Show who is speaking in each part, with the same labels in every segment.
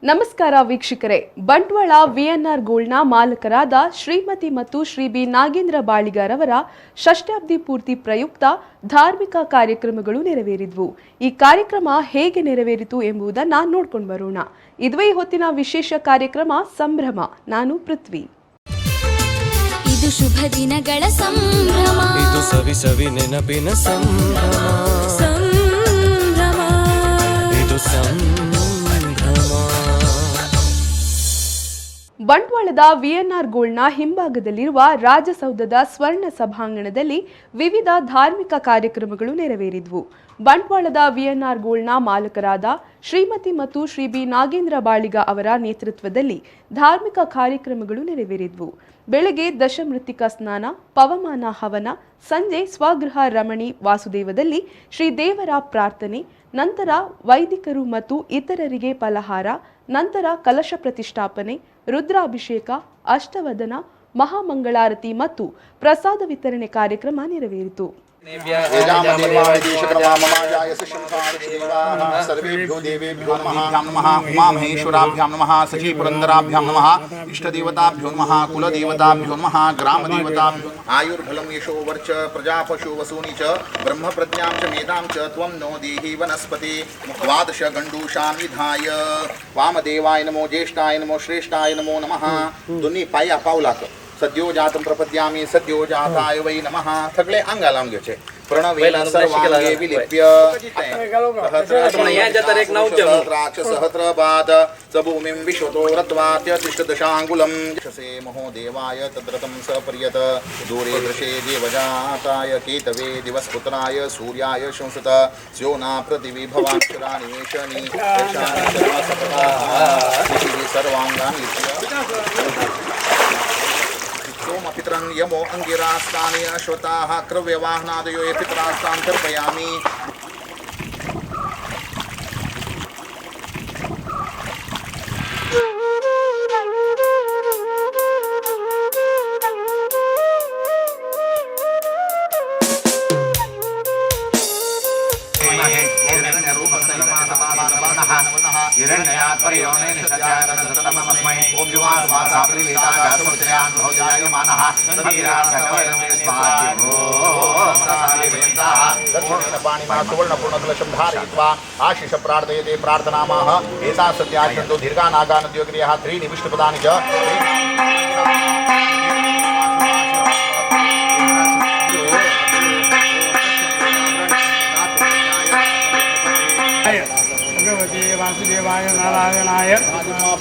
Speaker 1: ನಮಸ್ಕಾರ ವೀಕ್ಷಕರೇ, ಬಂಟ್ವಾಳ ವಿಎನ್ಆರ್ ಗೋಲ್ಡ್ನ ಮಾಲಕರಾದ ಶ್ರೀಮತಿ ಮತ್ತು ಶ್ರೀ ಬಿ ನಾಗೇಂದ್ರ ಬಾಳಿಗಾರ್ ಅವರ ಷಷ್ಠಾಬ್ದಿ ಪೂರ್ತಿ ಪ್ರಯುಕ್ತ ಧಾರ್ಮಿಕ ಕಾರ್ಯಕ್ರಮಗಳು ನೆರವೇರಿದ್ವು. ಈ ಕಾರ್ಯಕ್ರಮ ಹೇಗೆ ನೆರವೇರಿತು ಎಂಬುದನ್ನು ನೋಡ್ಕೊಂಡು ಬರೋಣ. ಇದುವೇ ಹೊತ್ತಿನ ವಿಶೇಷ ಕಾರ್ಯಕ್ರಮ ಸಂಭ್ರಮ. ನಾನು ಪೃಥ್ವಿ.
Speaker 2: ಇದು ಶುಭ ದಿನಗಳ ಸಂಭ್ರಮ,
Speaker 3: ಇದು ಸವಿ ಸವಿ ನೆನಪಿನ ಸಂಭ್ರಮ, ಇದು
Speaker 1: ಬಂಟ್ವಾಳದ ವಿಎನ್ಆರ್ ಗೋಲ್ಡ್ನ ಹಿಂಭಾಗದಲ್ಲಿರುವ ರಾಜಸೌಧದ ಸ್ವರ್ಣ ಸಭಾಂಗಣದಲ್ಲಿ ವಿವಿಧ ಧಾರ್ಮಿಕ ಕಾರ್ಯಕ್ರಮಗಳು ನೆರವೇರಿದ್ವು. ಬಂಟ್ವಾಳದ ವಿಎನ್ಆರ್ ಗೋಲ್ಡ್ನ ಮಾಲಕರಾದ ಶ್ರೀಮತಿ ಮತ್ತು ಶ್ರೀ ಬಿ ನಾಗೇಂದ್ರ ಬಾಳಿಗ ಅವರ ನೇತೃತ್ವದಲ್ಲಿ ಧಾರ್ಮಿಕ ಕಾರ್ಯಕ್ರಮಗಳು ನೆರವೇರಿದ್ವು. ಬೆಳಗ್ಗೆ ದಶಮೃತ್ತಿಕ ಸ್ನಾನ, ಪವಮಾನ ಹವನ, ಸಂಜೆ ಸ್ವಗೃಹ ರಮಣಿ ವಾಸುದೇವದಲ್ಲಿ ಶ್ರೀದೇವರ ಪ್ರಾರ್ಥನೆ, ನಂತರ ವೈದಿಕರು ಮತ್ತು ಇತರರಿಗೆ ಫಲಹಾರ, ನಂತರ ಕಲಶ ಪ್ರತಿಷ್ಠಾಪನೆ, ರುದ್ರಾಭಿಷೇಕ, ಅಷ್ಟವದನ, ಮಹಾಮಂಗಳಾರತಿ ಮತ್ತು ಪ್ರಸಾದ ವಿತರಣೆ ಕಾರ್ಯಕ್ರಮ ನೆರವೇರಿತು.
Speaker 4: सर्वेभ्यो देवेभ्यो नमः, उमामहेश्वराभ्यां नमः, सचीपुरन्दराभ्यां नमः, इष्टदेवताभ्यो नमः, कुलदेवताभ्यो नमः, ग्रामदेवताभ्यो आयुर्बलं यशो वर्च प्रजापशु वसूनि च ब्रह्मप्रज्ञां च मेधां च त्वं नो देहि वनस्पति द्वादश गण्डूषान् विधाय वामदेवाय नमो, ज्येष्ठाय नमो, श्रेष्ठाय नमो नमः. दोन्ही पाया पावलाक सद्यो जातं प्रपद्यामि, सद्यो जाताय वै नमः. सगळे अंगाला घ्यायचे. प्रणवेन सर्वांगे विलिप्य सहस्रबाध सभूमिं विश्वतो रत्वात्यतिष्ठदशाङ्गुलं यशसे महोदेवाय तद्रतं सपर्यत दूरे दृशे देवजाताय केतवे दिवस्पुत्राय सूर्याय शंसत स्योना प्रतिविभवाक्षरानिवेशनि सर्वाङ्गानि सोमपितरं यमो अंगिरास्तानि अश्वताः क्रव्यवाहनादयो ये पितरास्तान् तर्पयामि. हिरण्ययात् परियोने निषद्यागतमस्मै ओम युवास्वासाप्रिलितागासमुद्रयान् भोजायमानः तदीरा सकवयमे स्वाहा दक्षिणेन पाणिना सुवर्णपूर्णकलशं धारयित्वा आशिष प्रार्थयते प्रार्थनामः. एता सत्याचन्दो दीर्घानागानद्योगिर्यः त्रीणि विष्णुपदानि च वासुदेवाय नारायणाय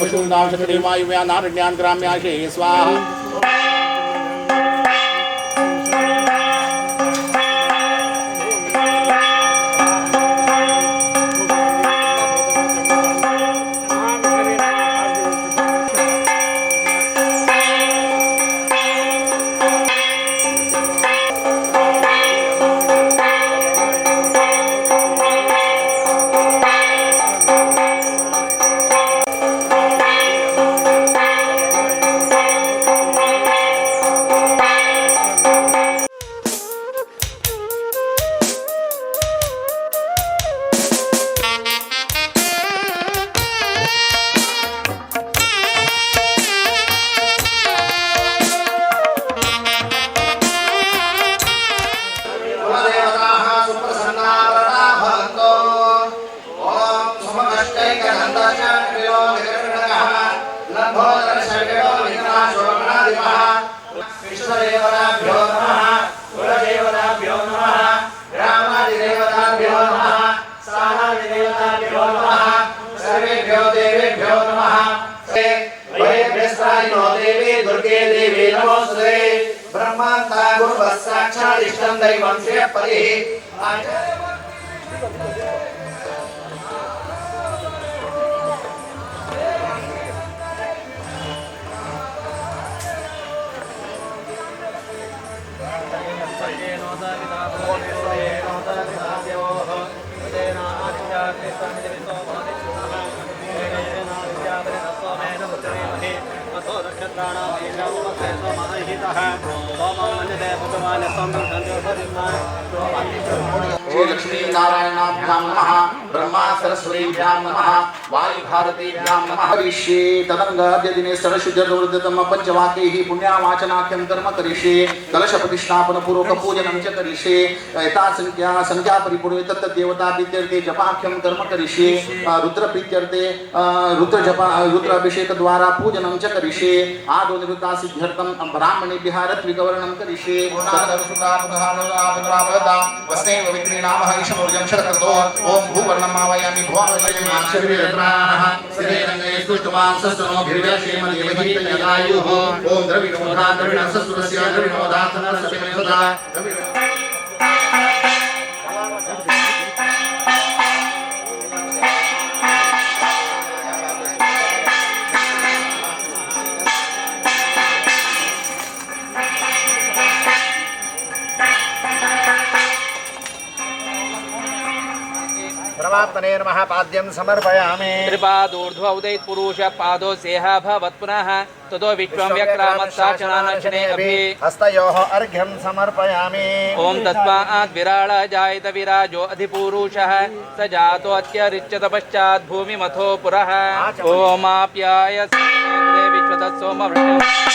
Speaker 4: पशूनां शकटिमायुव्या नारण्यान् ग्राम्याशे स्वाहा. इष्टदेवताभ्यो नमः, कुलदेवताभ्यो नमः, ग्रामादिदेवताभ्यो नमः, स्थानादिदेवताभ्यो नमः, सर्वेभ्यो देवेभ्यो नमः. वयभ्यस्तायिनो देवी दुर्गे देवी नमोस्तुते. ब्रह्मान्ता गुरुवः साक्षात् इष्टं दैवं श्रेयःपतिः. लक्ष्मी नारायण ब्रह्मणाभ्यां नमः ब्रह्मा सरस्वतीभ्यां नमः वायुभारतीभ्यां नमः करिष्ये तदंगाद्य दिने षडशुद्धर्वृद्धतम पंचवाक्यैः पुण्यावाचनाख्यं कर्म करिष्ये कलशप्रतिष्ठापन पूर्वक पूजनं च करिष्ये यथा संख्या परिपूर्णे तत्तदेवता प्रीत्यर्थे जपाख्यं कर्म करिष्ये रुद्र प्रीत्यर्थे रुद्राभिषेक द्वारा पूजनं च करिष्ये आदो निवृत्ता सिद्ध्यर्थं ब्राह्मणेभ्यः ऋत्विकवर्णनं करिष्ये वस्नेव विक्रीणामः ईशमूर्जं शतक्रतो ओम भूवर्णम् आवायामि भुवनवयमाक्षभिर्यत्राः स्थिरेरङ्गये स्तुष्टुमांसस्तनोभिर्व्यक्षेमदेवहितयदायुः ओम द्रविणोधा द्रविणसस्वरस्य द्रविणोधासनस्य सदा
Speaker 5: परमात्मने नमः पाद्यं समर्पयामि
Speaker 6: त्रिपादोर्ध्व उदयित पुरुष पादो सेह भवत् पुनः ततो विश्वं व्यक्रामत्साचनानशने अभि
Speaker 5: हस्तयोः अर्घ्यं समर्पयामि
Speaker 6: ओम तस्मात् विराळ जायत विराजो अधिपुरुषः स जातो अत्यरिच्यत पश्चात् भूमिमथो पुरः ओमाप्याय विश्वतः सोमवृष्टं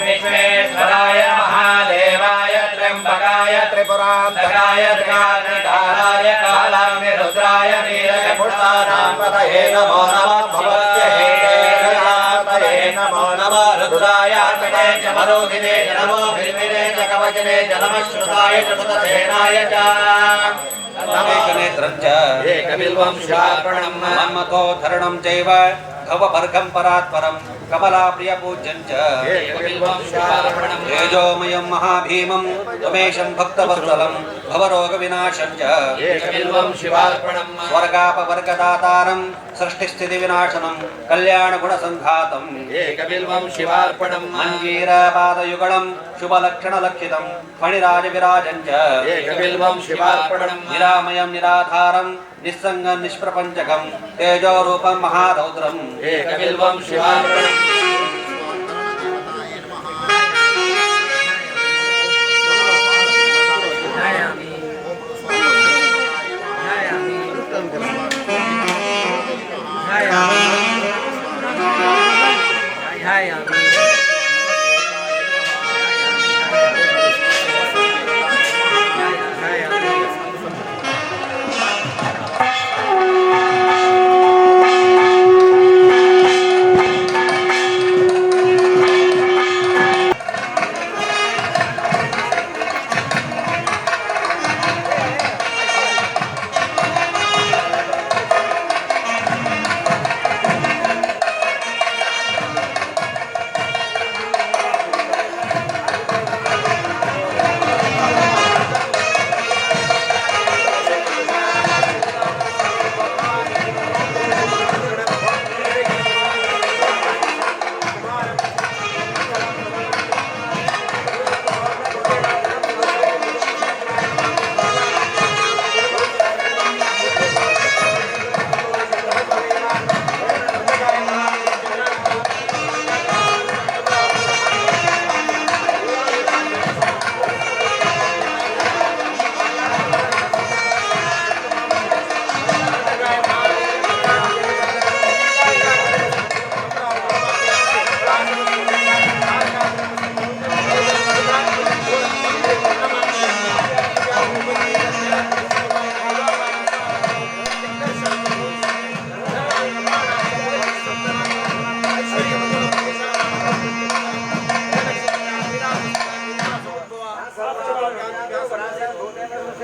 Speaker 7: विश्वेश्वराय महादेवाय त्र्यंबकाय त्रिपुरान्तकाय त्रिकाग्निकालाय कालाग्निरुद्राय नीलकपुष्पाणां पतये नमो नमः भवत्यै नमो नमः रुद्राय अर्पिते च मरोहिते च नमो भिर्भिरे च कवचने च नमः श्रुताय च सुतसेनाय च
Speaker 6: एकनेत्रं च एकबिल्वं शिवार्पणं मन्मथो धरणं चैव भववर्गं परात्परं कमला प्रिय पूज्यं च एकबिल्वं शिवार्पणं तेजोमयं महाभीमं त्वमेशं भक्तवत्सलं भवरोगविनाशं च
Speaker 7: एकबिल्वं शिवार्पणं
Speaker 6: स्वर्गापवर्गदातारं सृष्टिस्थितिविनाशनं कल्याणगुणसङ्घातम्
Speaker 7: एकबिल्वं शिवार्पणं
Speaker 6: मञ्जीरपादयुगलं शुभलक्षणलक्षितं फणिराजविराजं च
Speaker 7: एकबिल्वं शिवार्पणं
Speaker 6: निरामयं निराधारं निस्सङ्गं निष्प्रपञ्चकं तेजोरूपं महारौद्रम्
Speaker 7: एकबिल्वं शिवार्पणं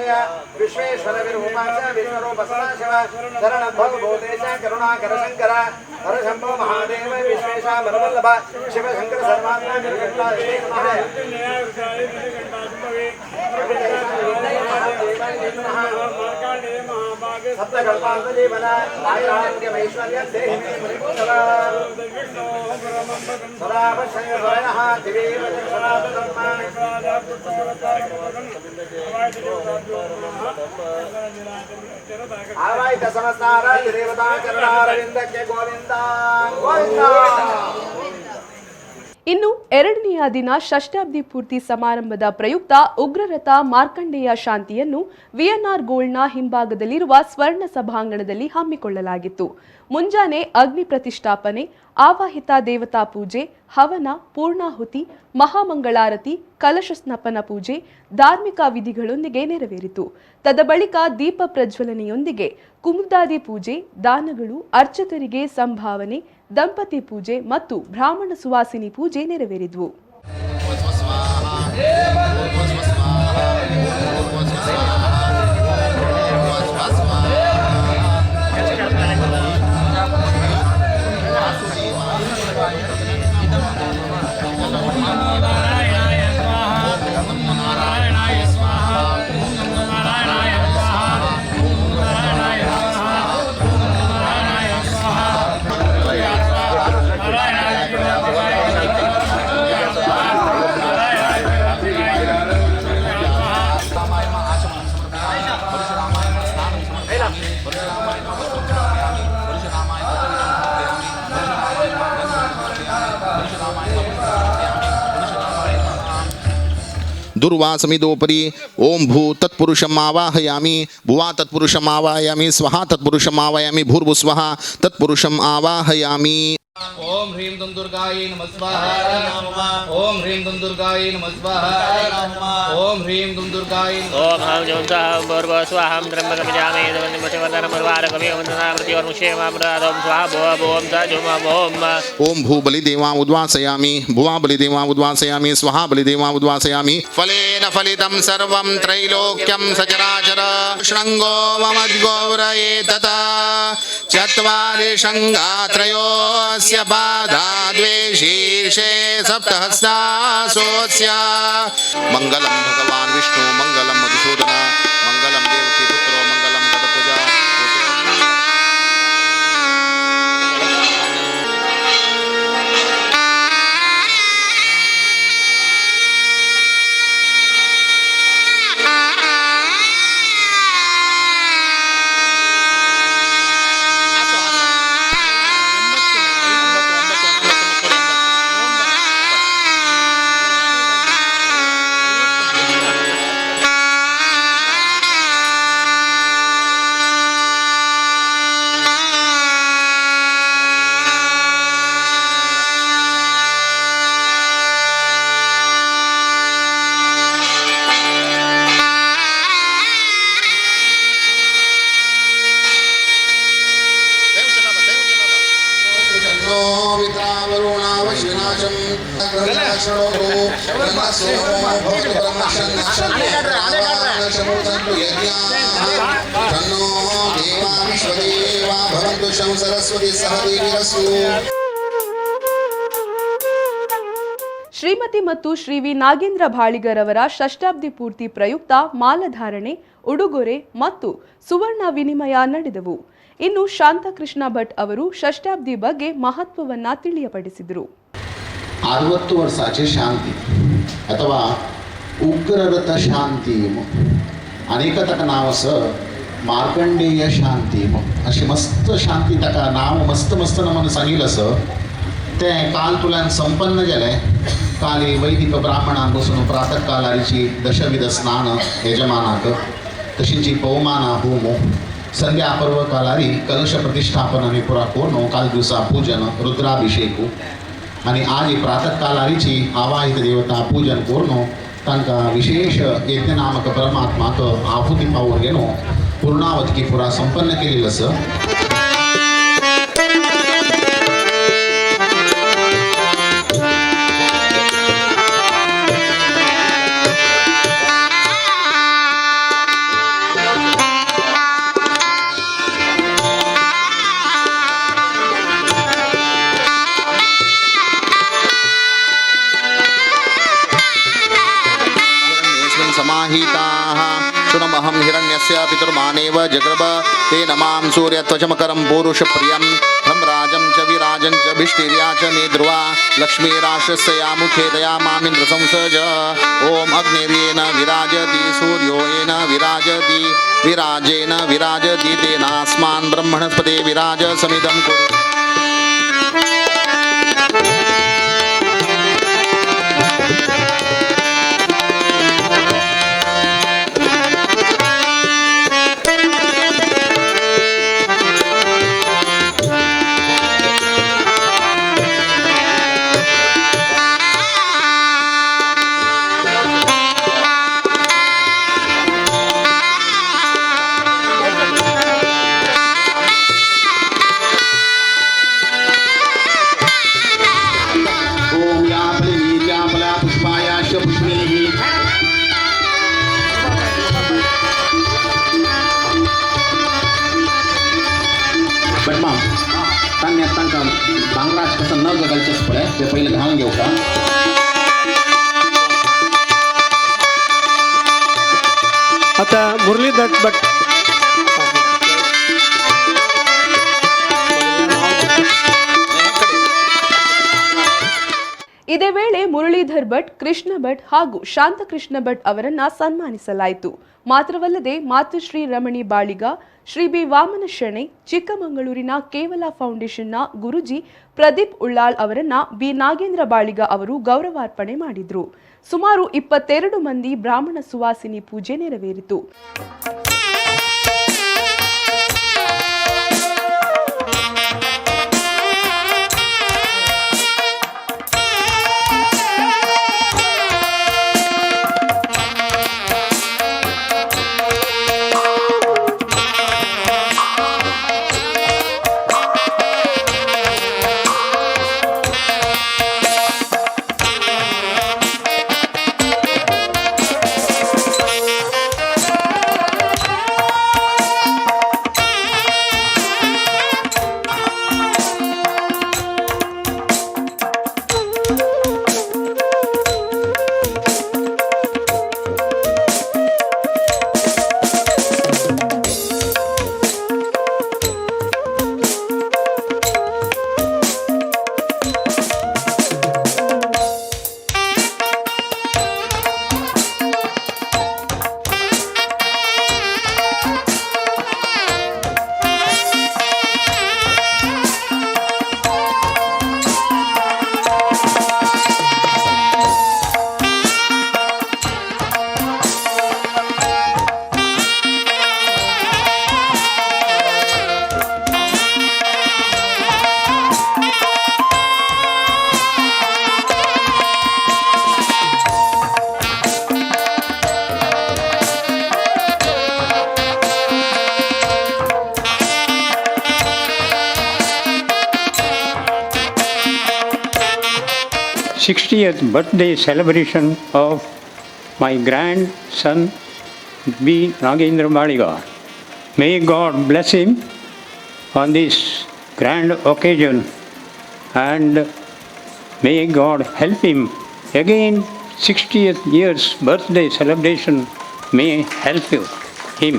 Speaker 5: विश्वजनय विश्वेश्वर विरूपाच विश्वरूप सदाशिव शरण भव भूतेश करुणाकर शंकर हर शंभो महादेव विश्वेशा मनवल्लभ शिव शंकर सर्वात्मा निर्गुणा सप्तकल्पांतजीवन आयुरारोग्यमैश्वर्यं देहि मे मुनिपुंसवा सदा पश्यन्नः दिवे सनातनम् आवाहित समस्तार देवता चरणारविंदಕ್ಕೆ ಗೋವಿಂದ ಗೋವಿಂದ.
Speaker 1: ಇನ್ನು ಎರಡನೆಯ ದಿನ ಷಷ್ಠಾಬ್ದಿ ಪೂರ್ತಿ ಸಮಾರಂಭದ ಪ್ರಯುಕ್ತ ಉಗ್ರರಥ ಮಾರ್ಕಂಡೇಯ ಶಾಂತಿಯನ್ನು ವಿಎನ್ಆರ್ ಗೋಲ್ಡ್ನ ಹಿಂಭಾಗದಲ್ಲಿರುವ ಸ್ವರ್ಣ ಸಭಾಂಗಣದಲ್ಲಿ ಹಮ್ಮಿಕೊಳ್ಳಲಾಗಿತ್ತು. ಮುಂಜಾನೆ ಅಗ್ನಿ ಪ್ರತಿಷ್ಠಾಪನೆ, ಆವಾಹಿತ ದೇವತಾ ಪೂಜೆ, ಹವನ, ಪೂರ್ಣಾಹುತಿ, ಮಹಾಮಂಗಳಾರತಿ, ಕಲಶ ಸ್ನಪನ ಪೂಜೆ, ಧಾರ್ಮಿಕ ವಿಧಿಗಳೊಂದಿಗೆ ನೆರವೇರಿತು. ತದಬಳಿಕ ದೀಪ ಪ್ರಜ್ವಲನೆಯೊಂದಿಗೆ ಕುಮುದಾದಿ ಪೂಜೆ, ದಾನಗಳು, ಅರ್ಚಕರಿಗೆ ಸಂಭಾವನೆ, ದಂಪತಿ ಪೂಜೆ ಮತ್ತು ಬ್ರಾಹ್ಮಣ ಸುವಾಸಿನಿ ಪೂಜೆ ನೆರವೇರಿದ್ವು.
Speaker 4: दुर्वासमिदोपरि ओम भू तत्पुरुषम् आवाहयामि भुवा तत्पुरुषम् आवाहयामि स्वहा तत्पुरुषम् आवाहयामि भूर्भुस्वः तत्पुरुषम् आवाहयामि.
Speaker 8: ओम ह्रीं दुं दुर्गायै नमः स्वाहा. ओम ह्रीं दुं दुर्गायै नमः स्वाहा. ओम ह्रीं दुं दुर्गायै
Speaker 9: ओम हम जं स्वाहा भूर्भुवः स्वाहा त्र्यंबकं यजामहे सुगन्धिं पुष्टिवर्धनम् उर्वारुकमिव स्वाहा ओम स जुम ओम.
Speaker 4: ओम भू बलिदेवां उद्वासयामि भुवा बलिदेवां उद्वासयामि स्वहा बलिदेवां उद्वासयामि. फलेन फलितं सर्वं त्रैलोक्यं सचराचर शृङ्गो ममद्गौरये तथा चत्वारि शृङ्गा त्रयोस्य पादा द्वे शीर्षे सप्तहस्तासोऽस्य. मंगलम भगवान विष्णु मंगलम मधुसूदन मंगलम देवकी पुत्रो मंगलम गणध्वजा.
Speaker 1: ಶ್ರೀಮತಿ ಮತ್ತು ಶ್ರೀ ವಿ ನಾಗೇಂದ್ರ ಬಾಳಿಗರ್ ಅವರ ಷಷ್ಠಾಬ್ದಿ ಪೂರ್ತಿ ಪ್ರಯುಕ್ತ ಮಾಲಧಾರಣೆ, ಉಡುಗೊರೆ ಮತ್ತು ಸುವರ್ಣ ವಿನಿಮಯ ನಡೆದವು. ಇನ್ನು ಶಾಂತಕೃಷ್ಣ ಭಟ್ ಅವರು ಷಷ್ಠಾಬ್ದಿ ಬಗ್ಗೆ ಮಹತ್ವವನ್ನ ತಿಳಿಯಪಡಿಸಿದರು.
Speaker 10: 60 वर्षाची शांती अथवा उग्ररथ शांती अनेक ताका नाव असं मार्कंडेय शांती अशी मस्त शांती ताका नाव मस्त मस्त नमन सांगितलं असं ते काल तुल्यान संपन्न जालें. काल वैदिक ब्राह्मणां बसून प्रातः कालाची दशविध स्नान यजमानाक तशींची पवमाना होम संध्या पर्व कालारी कलश प्रतिष्ठापन आनी पुरा कोण काल दिवसा पूजन रुद्राभिषेक आणि आज प्रातः कालारीची आवाहित देवता पूजन करून तांकां विशेष यज्ञनामक परमात्माक आहुती पावून घेवन पूर्णावतकी पुरा संपन्न केलेलं आसा.
Speaker 4: समाहिताः शुनमहं हिरण्यस्य पितुर्मानेव जगृभ तेन मां सूर्यत्वचमकरं पूरुषप्रियं ब्रह्मराजं च विराजं च भिष्टिर्या च मे ध्रुवा लक्ष्मीराष्ट्रस्य यामुखे दयामामिन्द्रसंसज ॐ अग्निर्येन विराजति सूर्यो येन विराजति विराजेन विराजति तेनास्मान् ब्रह्मणस्पते विराज समिदं कुरु बांगलाच कसं न जगायचं फळ आहे ते पहिले घालून घेऊ का
Speaker 11: आता मुरलीधर भट
Speaker 1: ಇದೇ ವೇಳೆ ಮುರಳೀಧರ್ ಭಟ್, ಕೃಷ್ಣ ಭಟ್ ಹಾಗೂ ಶಾಂತಕೃಷ್ಣ ಭಟ್ ಅವರನ್ನ ಸನ್ಮಾನಿಸಲಾಯಿತು. ಮಾತ್ರವಲ್ಲದೆ ಮಾತುಶ್ರೀ ರಮಣಿ ಬಾಳಿಗ, ಶ್ರೀ ಬಿ ವಾಮನ ಶೆಣೈ, ಚಿಕ್ಕಮಗಳೂರಿನ ಕೇವಲ ಫೌಂಡೇಶನ್ನ ಗುರುಜಿ ಪ್ರದೀಪ್ ಉಳ್ಳಾಳ್ ಅವರನ್ನ ಬಿ ನಾಗೇಂದ್ರ ಬಾಳಿಗ ಅವರು ಗೌರವಾರ್ಪಣೆ ಮಾಡಿದ್ರು. ಸುಮಾರು 22 ಮಂದಿ ಬ್ರಾಹ್ಮಣ ಸುವಾಸಿನಿ ಪೂಜೆ ನೆರವೇರಿತು.
Speaker 11: th birthday celebration of my grandson B. Nagendra Baliga. May God bless him on this grand occasion and may God help him. Again, 60th year's birthday celebration may help him.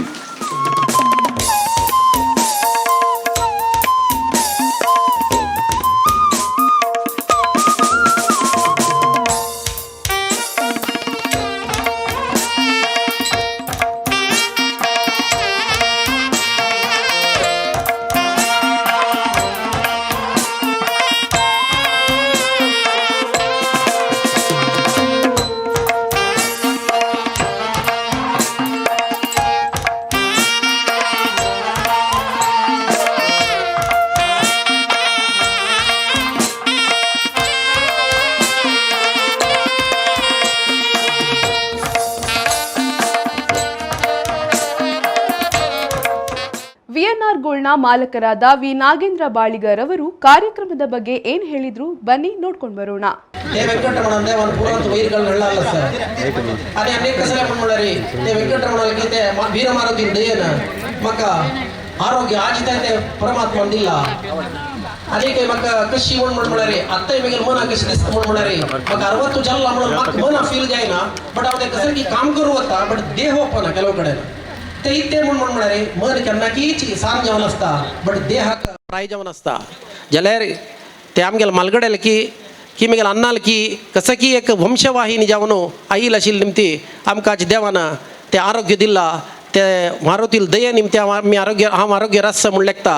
Speaker 1: VNR ಗೋಲ್ಡ್ನ ಮಾಲಕರಾದ V Nagendra Baligar ಅವರು ಕಾರ್ಯಕ್ರಮದ ಬಗ್ಗೆ ಏನ್ ಹೇಳಿದ್ರು ಬನ್ನಿ ನೋಡ್ಕೊಂಡು ಬರೋಣ.
Speaker 5: వెంకటరమణ అంటే మన పూర్వంత వైరికల్ వెళ్ళాలి సార్ అది అనేక సలహం ಮಾಡರಿ వెంకటరమణకి వీరమారోగ్యం ದಯನ ಮಕ್ಕ ಆರೋಗ್ಯ ಆಜಿತ ಪರಮಾತ್ಮ ಅಂದಿಲ್ಲ आणि काही मग कशी म्हणणार रे आता वेगळं मना कशी दिसत म्हणणार रे मग 60 जल्ला म्हणून मग मना फील जायना बट आवडे कसं की काम करू होता बट देह पण ಕೆಲವು ಕಡೆ ते इथे म्हणणार रे मन केन्ना की सार जेवण असता बट देहाक प्राय जेवण असता जाल्यार ते आमगेल मालगडेल की मेगेल अन्नाल की कसं की एक वंशवाहिनी जावन आईल आशिल्ली निमती आमकां देवाना ते आरोग्य दिला ते मारुतील दये निमते आमी आरोग्य रस म्हूण लेखता.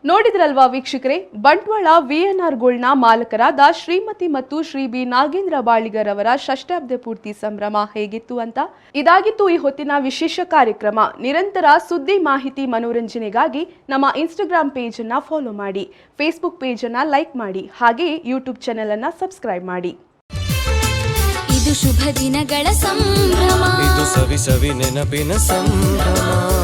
Speaker 1: ನೋಡಿದ್ರಲ್ವಾ ವೀಕ್ಷಕರೇ, ಬಂಟ್ವಾಳ ವಿಎನ್ಆರ್ ಗೋಲ್ಡ್ನ ಮಾಲಕರಾದ ಶ್ರೀಮತಿ ಮತ್ತು ಶ್ರೀ ಬಿ ನಾಗೇಂದ್ರ ಬಾಳಿಗರ್ ಅವರ ಷಷ್ಠಾಬ್ದ ಪೂರ್ತಿ ಸಂಭ್ರಮ ಹೇಗಿತ್ತು ಅಂತ. ಇದಾಗಿತ್ತು ಈ ಹೊತ್ತಿನ ವಿಶೇಷ ಕಾರ್ಯಕ್ರಮ. ನಿರಂತರ ಸುದ್ದಿ, ಮಾಹಿತಿ, ಮನೋರಂಜನೆಗಾಗಿ ನಮ್ಮ ಇನ್ಸ್ಟಾಗ್ರಾಮ್ ಪೇಜ್ ಅನ್ನ ಫಾಲೋ ಮಾಡಿ, ಫೇಸ್ಬುಕ್ ಪೇಜ್ ಅನ್ನ ಲೈಕ್ ಮಾಡಿ, ಹಾಗೆ ಯೂಟ್ಯೂಬ್ ಚಾನೆಲ್ ಅನ್ನ ಸಬ್ಸ್ಕ್ರೈಬ್ ಮಾಡಿ.
Speaker 2: ಇದು ಶುಭ ದಿನಗಳ ಸಂಭ್ರಮ,
Speaker 3: ಇದು ಸವಿ ಸವಿ ನೆನಪಿನ ಸಂಭ್ರಮ.